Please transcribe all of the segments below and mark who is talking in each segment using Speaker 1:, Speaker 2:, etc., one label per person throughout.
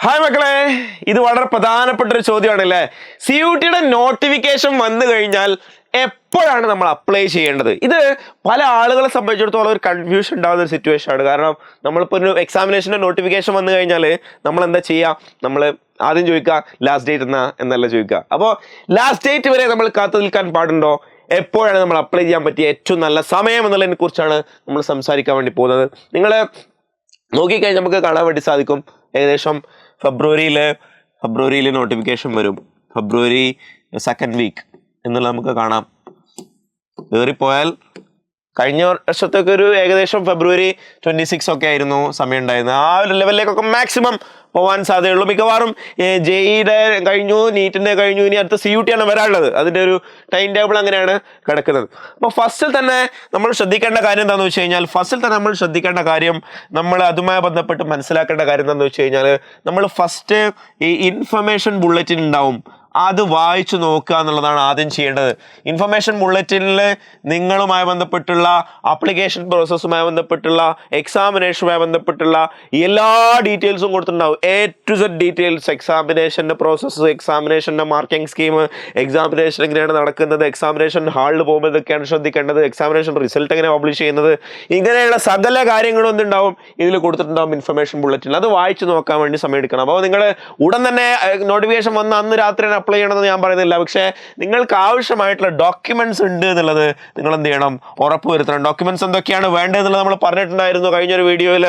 Speaker 1: Hi മക്കളെ, ഇത് വളരെ പ്രധാനപ്പെട്ട ഒരു ചോദ്യമാണല്ലേ. CUT-യുടെ നോട്ടിഫിക്കേഷൻ വന്നു കഴിഞ്ഞാൽ എപ്പോഴാണ് നമ്മൾ അപ്ലൈ ചെയ്യേണ്ടത്? ഇത് പല ആളുകളെ സംബന്ധിച്ചിടത്തോളം ഒരു കൺഫ്യൂഷൻ ഉണ്ടാകുന്ന ഒരു സിറ്റുവേഷൻ ആണ്. കാരണം നമ്മളിപ്പോൾ ഒരു എക്സാമിനേഷൻ്റെ നോട്ടിഫിക്കേഷൻ വന്നു കഴിഞ്ഞാൽ നമ്മൾ എന്താ ചെയ്യുക? നമ്മൾ ആദ്യം ചോദിക്കുക ലാസ്റ്റ് ഡേറ്റ് എന്നല്ല ചോദിക്കുക. അപ്പോൾ ലാസ്റ്റ് ഡേറ്റ് വരെ നമ്മൾ കാത്തു നിൽക്കാൻ പാടുണ്ടോ? എപ്പോഴാണ് നമ്മൾ അപ്ലൈ ചെയ്യാൻ പറ്റിയ ഏറ്റവും നല്ല സമയം എന്നുള്ളതിനെ കുറിച്ചാണ് നമ്മൾ സംസാരിക്കാൻ വേണ്ടി പോകുന്നത്. നിങ്ങൾ നോക്കിക്കഴിഞ്ഞാൽ നമുക്ക് കാണാൻ വേണ്ടി സാധിക്കും, ഏകദേശം ഫെബ്രുവരിയിൽ നോട്ടിഫിക്കേഷൻ വരും. ഫെബ്രുവരി 2nd വീക്ക് എന്നുള്ളത് നമുക്ക് കാണാം. കയറിപ്പോയാൽ കഴിഞ്ഞ വർഷത്തൊക്കെ ഒരു ഏകദേശം ഫെബ്രുവരി 26 ഒക്കെ ആയിരുന്നു സമയം ഉണ്ടായിരുന്നത്. ആ ഒരു ലെവലിലേക്കൊക്കെ മാക്സിമം പോകാൻ സാധ്യതയുള്ളൂ. മിക്കവാറും JEE-യുടെ കഴിഞ്ഞു, നീറ്റിൻ്റെ കഴിഞ്ഞു, ഇനി അടുത്ത CUT ആണ് വരാനുള്ളത്. അതിൻ്റെ ഒരു ടൈം ടേബിൾ അങ്ങനെയാണ് കിടക്കുന്നത്. അപ്പോൾ ഫസ്റ്റിൽ തന്നെ നമ്മൾ ശ്രദ്ധിക്കേണ്ട കാര്യം എന്താണെന്ന് വെച്ച് കഴിഞ്ഞാൽ നമ്മൾ അതുമായി ബന്ധപ്പെട്ട് മനസ്സിലാക്കേണ്ട കാര്യം എന്താണെന്ന് വെച്ച് കഴിഞ്ഞാൽ നമ്മൾ ഫസ്റ്റ് ഈ ഇൻഫർമേഷൻ ബുള്ളറ്റിൻ ഉണ്ടാവും, അത് വായിച്ചു നോക്കുക എന്നുള്ളതാണ് ആദ്യം ചെയ്യേണ്ടത്. ഇൻഫർമേഷൻ ബുള്ളറ്റിനിൽ നിങ്ങളുമായി ബന്ധപ്പെട്ടുള്ള ആപ്ലിക്കേഷൻ പ്രോസസ്സുമായി ബന്ധപ്പെട്ടുള്ള എക്സാമിനേഷനുമായി ബന്ധപ്പെട്ടുള്ള എല്ലാ ഡീറ്റെയിൽസും കൊടുത്തിട്ടുണ്ടാവും. A to Z ഡീറ്റെയിൽസ്, എക്സാമിനേഷൻ്റെ പ്രോസസ്സ്, എക്സാമിനേഷൻ്റെ മാർക്കിംഗ് സ്കീം, എക്സാമിനേഷൻ എങ്ങനെയാണ് നടക്കുന്നത്, എക്സാമിനേഷൻ ഹാളിൽ പോകുമ്പോൾ ഇതൊക്കെയാണ് ശ്രദ്ധിക്കേണ്ടത്, എക്സാമിനേഷൻ റിസൾട്ട് എങ്ങനെ പബ്ലിഷ് ചെയ്യുന്നത്, ഇങ്ങനെയുള്ള സകല കാര്യങ്ങളും എന്തുണ്ടാവും ഇതിൽ കൊടുത്തിട്ടുണ്ടാവും ഇൻഫർമേഷൻ ബുള്ളറ്റിനിൽ. അത് വായിച്ചു നോക്കാൻ വേണ്ടി സമയം എടുക്കണം. അപ്പോൾ നിങ്ങൾ ഉടൻ തന്നെ നോട്ടിഫിക്കേഷൻ വന്ന അന്ന് രാത്രി അപ്ലൈ ചെയ്യണമെന്ന് ഞാൻ പറയുന്നില്ല. പക്ഷേ നിങ്ങൾക്ക് ആവശ്യമായിട്ടുള്ള ഡോക്യുമെന്റ്സ് ഉണ്ട് എന്നുള്ളത് നിങ്ങൾ എന്ത് ചെയ്യണം? ഉറപ്പ് വരുത്തണം. ഡോക്യുമെന്റ്സ് എന്തൊക്കെയാണ് വേണ്ടതെന്നുള്ളത് നമ്മൾ പറഞ്ഞിട്ടുണ്ടായിരുന്നു കഴിഞ്ഞൊരു വീഡിയോയിൽ.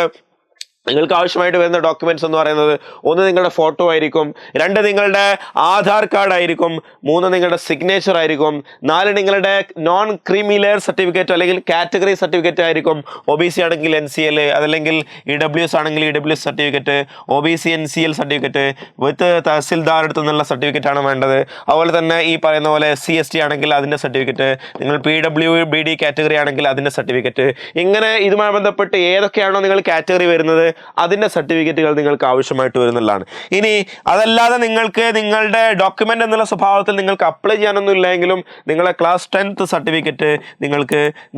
Speaker 1: നിങ്ങൾക്ക് ആവശ്യമായിട്ട് വരുന്ന ഡോക്യുമെന്റ്സ് എന്ന് പറയുന്നത് 1 നിങ്ങളുടെ ഫോട്ടോ ആയിരിക്കും, 2 നിങ്ങളുടെ ആധാർ കാർഡ് ആയിരിക്കും, 3 നിങ്ങളുടെ സിഗ്നേച്ചർ ആയിരിക്കും, 4 നിങ്ങളുടെ നോൺ ക്രീമി ലെയർ സർട്ടിഫിക്കറ്റ് അല്ലെങ്കിൽ കാറ്റഗറി സർട്ടിഫിക്കറ്റ് ആയിരിക്കും. OBC ആണെങ്കിൽ NCL, അതല്ലെങ്കിൽ EWS ആണെങ്കിൽ EWS certificate, OBC NCL certificate with tehsildar അടുത്ത് നിന്നുള്ള സർട്ടിഫിക്കറ്റ് ആണ് വേണ്ടത്. അതുപോലെ തന്നെ ഈ പറയുന്ന പോലെ SC/ST ആണെങ്കിൽ അതിൻ്റെ സർട്ടിഫിക്കറ്റ്, നിങ്ങൾ PWBD കാറ്റഗറി ആണെങ്കിൽ അതിൻ്റെ സർട്ടിഫിക്കറ്റ്. ഇങ്ങനെ ഇതുമായി ബന്ധപ്പെട്ട് ഏതൊക്കെയാണോ നിങ്ങൾ കാറ്റഗറി വരുന്നത് അതിൻ്റെ സർട്ടിഫിക്കറ്റുകൾ നിങ്ങൾക്ക് ആവശ്യമായിട്ട് വരുന്നതാണ്. ഇനി അതല്ലാതെ നിങ്ങൾക്ക് നിങ്ങളുടെ ഡോക്യുമെൻ്റ് എന്നുള്ള സ്വഭാവത്തിൽ നിങ്ങൾക്ക് അപ്ലൈ ചെയ്യാനൊന്നും ഇല്ലെങ്കിലും നിങ്ങളെ ക്ലാസ് 10th സർട്ടിഫിക്കറ്റ്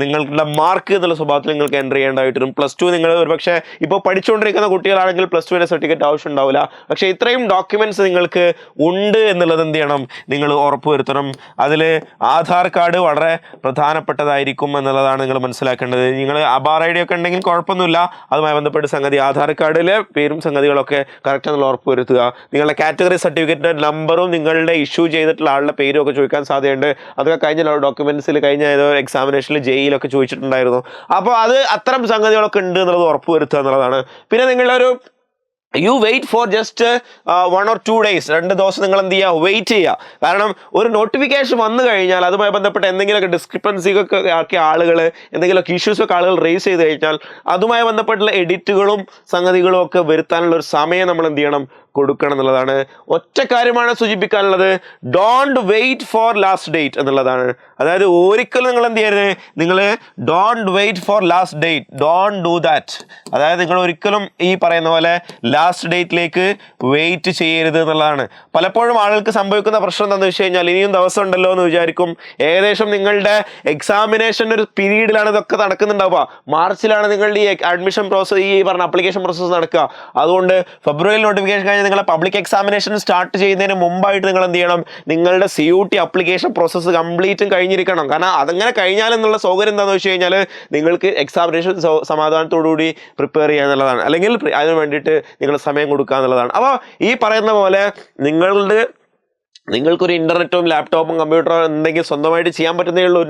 Speaker 1: നിങ്ങളുടെ മാർക്ക് എന്നുള്ള സ്വഭാവത്തിൽ നിങ്ങൾക്ക് എൻ്റർ ചെയ്യേണ്ടതായിട്ട് വരും. +2 നിങ്ങൾ ഒരുപക്ഷെ ഇപ്പോൾ പഠിച്ചുകൊണ്ടിരിക്കുന്ന കുട്ടികളാണെങ്കിൽ +2ൻ്റെ സർട്ടിഫിക്കറ്റ് ആവശ്യം ഉണ്ടാവില്ല. പക്ഷേ ഇത്രയും ഡോക്യുമെൻറ്റ്സ് നിങ്ങൾക്ക് ഉണ്ട് എന്നുള്ളത് എന്ത് ചെയ്യണം? നിങ്ങൾ ഉറപ്പ് വരുത്തണം. അതിൽ ആധാർ കാർഡ് വളരെ പ്രധാനപ്പെട്ടതായിരിക്കും എന്നുള്ളതാണ് നിങ്ങൾ മനസ്സിലാക്കേണ്ടത്. നിങ്ങൾ ആധാർ ID ഒക്കെ ഉണ്ടെങ്കിൽ കുഴപ്പമൊന്നുമില്ല, അതുമായി ബന്ധപ്പെട്ട് സംഗതി ആധാർ കാർഡിലെ പേരും സംഗതികളൊക്കെ കറക്റ്റ് എന്നുള്ള ഉറപ്പ് വരുത്തുക. നിങ്ങളുടെ കാറ്റഗറി സർട്ടിഫിക്കറ്റിൻ്റെ നമ്പറും നിങ്ങളുടെ ഇഷ്യൂ ചെയ്തിട്ടുള്ള ആളുടെ പേരും ഒക്കെ ചോദിക്കാൻ സാധ്യതയുണ്ട്. അതൊക്കെ കഴിഞ്ഞ ഡോക്യുമെൻറ്റ്സിൽ കഴിഞ്ഞ ഏതോ എക്സാമിനേഷനിൽ JEE-ലൊക്കെ ചോദിച്ചിട്ടുണ്ടായിരുന്നു. അപ്പോൾ അത്തരം സംഗതികളൊക്കെ ഉണ്ട് എന്നുള്ളത് ഉറപ്പ് വരുത്തുക എന്നുള്ളതാണ്. പിന്നെ നിങ്ങളൊരു wait for just 1 or 2 days, 2 ദിവസം നിങ്ങൾ എന്ത് ചെയ്യുക? വെയിറ്റ് ചെയ്യുക. കാരണം ഒരു നോട്ടിഫിക്കേഷൻ വന്നു കഴിഞ്ഞാൽ അതുമായി ബന്ധപ്പെട്ട് എന്തെങ്കിലുമൊക്കെ ഡിസ്ക്രിപ്പൻസിയൊക്കെ ആക്കിയ ആളുകൾ, എന്തെങ്കിലുമൊക്കെ ഇഷ്യൂസൊക്കെ ആളുകൾ റേസ് ചെയ്ത് കഴിഞ്ഞാൽ അതുമായി ബന്ധപ്പെട്ടുള്ള എഡിറ്റുകളും സംഗതികളും ഒക്കെ വരുത്താനുള്ള ഒരു സമയം നമ്മൾ എന്ത് ചെയ്യണം? കൊടുക്കണം എന്നുള്ളതാണ്. ഒറ്റ കാര്യമാണ് സൂചിപ്പിക്കാനുള്ളത്, don't wait for last date എന്നുള്ളതാണ്. അതായത് ഒരിക്കലും നിങ്ങൾ എന്ത് ചെയ്യരുത്? നിങ്ങൾ don't wait for last date, don't do that. അതായത് നിങ്ങൾ ഒരിക്കലും ഈ പറയുന്ന പോലെ ലാസ്റ്റ് ഡേറ്റിലേക്ക് വെയിറ്റ് ചെയ്യരുത് എന്നുള്ളതാണ്. പലപ്പോഴും ആളുകൾക്ക് സംഭവിക്കുന്ന പ്രശ്നം എന്താണെന്ന് വെച്ച് കഴിഞ്ഞാൽ, ഇനിയും ദിവസം ഉണ്ടല്ലോ എന്ന് വിചാരിക്കും. ഏകദേശം നിങ്ങളുടെ എക്സാമിനേഷൻ ഒരു പീരീഡിലാണ് ഇതൊക്കെ നടക്കുന്നുണ്ടാവുക. മാർച്ചിലാണ് നിങ്ങളുടെ ഈ അഡ്മിഷൻ പ്രോസസ്, ഈ പറഞ്ഞ ആപ്ലിക്കേഷൻ പ്രോസസ്സ് നടക്കുക. അതുകൊണ്ട് ഫെബ്രുവരിയിൽ നോട്ടിഫിക്കേഷൻ കഴിഞ്ഞാൽ നിങ്ങളെ പബ്ലിക് എക്സാമിനേഷൻ സ്റ്റാർട്ട് ചെയ്യുന്നതിന് മുമ്പായിട്ട് നിങ്ങൾ എന്ത് ചെയ്യണം? നിങ്ങളുടെ CUT അപ്ലിക്കേഷൻ പ്രോസസ്സ് കംപ്ലീറ്റും കഴിഞ്ഞിരിക്കണം. കാരണം അതങ്ങനെ കഴിഞ്ഞാൽ എന്നുള്ള സൗകര്യം എന്താണെന്ന് വെച്ച് കഴിഞ്ഞാൽ നിങ്ങൾക്ക് എക്സാമിനേഷൻ സമാധാനത്തോടുകൂടി പ്രിപ്പയർ ചെയ്യുക എന്നുള്ളതാണ്. അല്ലെങ്കിൽ അതിന് വേണ്ടിയിട്ട് നിങ്ങൾ സമയം കൊടുക്കുക എന്നുള്ളതാണ്. അപ്പോൾ ഈ പറയുന്ന പോലെ നിങ്ങൾക്കൊരു ഇൻ്റർനെറ്റും ലാപ്ടോപ്പും കമ്പ്യൂട്ടറും എന്തെങ്കിലും സ്വന്തമായിട്ട് ചെയ്യാൻ പറ്റുന്നേയുള്ളൂ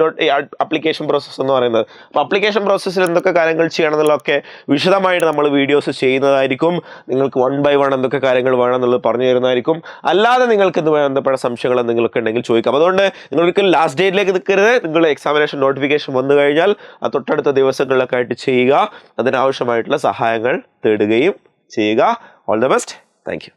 Speaker 1: ആപ്ലിക്കേഷൻ പ്രോസസ്സ് എന്ന് പറയുന്നത്. അപ്പോൾ ആപ്ലിക്കേഷൻ പ്രോസസ്സിൽ എന്തൊക്കെ കാര്യങ്ങൾ ചെയ്യണം എന്നുള്ളതൊക്കെ വിശദമായിട്ട് നമ്മൾ വീഡിയോസ് ചെയ്യുന്നതായിരിക്കും. നിങ്ങൾക്ക് 1 by 1 എന്തൊക്കെ കാര്യങ്ങൾ വേണം എന്നുള്ളത് പറഞ്ഞു തരുന്നതായിരിക്കും. അല്ലാതെ നിങ്ങൾക്ക് ഇതുമായി ബന്ധപ്പെട്ട സംശയങ്ങൾ എന്തെങ്കിലുമൊക്കെ ഉണ്ടെങ്കിൽ ചോദിക്കാം. അതുകൊണ്ട് നിങ്ങളൊരിക്കലും ലാസ്റ്റ് ഡേറ്റിലേക്ക് നിൽക്കരുത്. നിങ്ങൾ എക്സാമിനേഷൻ നോട്ടിഫിക്കേഷൻ വന്നു കഴിഞ്ഞാൽ അത് തൊട്ടടുത്ത ദിവസങ്ങളിലൊക്കെ ആയിട്ട് ചെയ്യുക. അതിനാവശ്യമായിട്ടുള്ള സഹായങ്ങൾ തേടുകയും ചെയ്യുക. All the best. Thank you.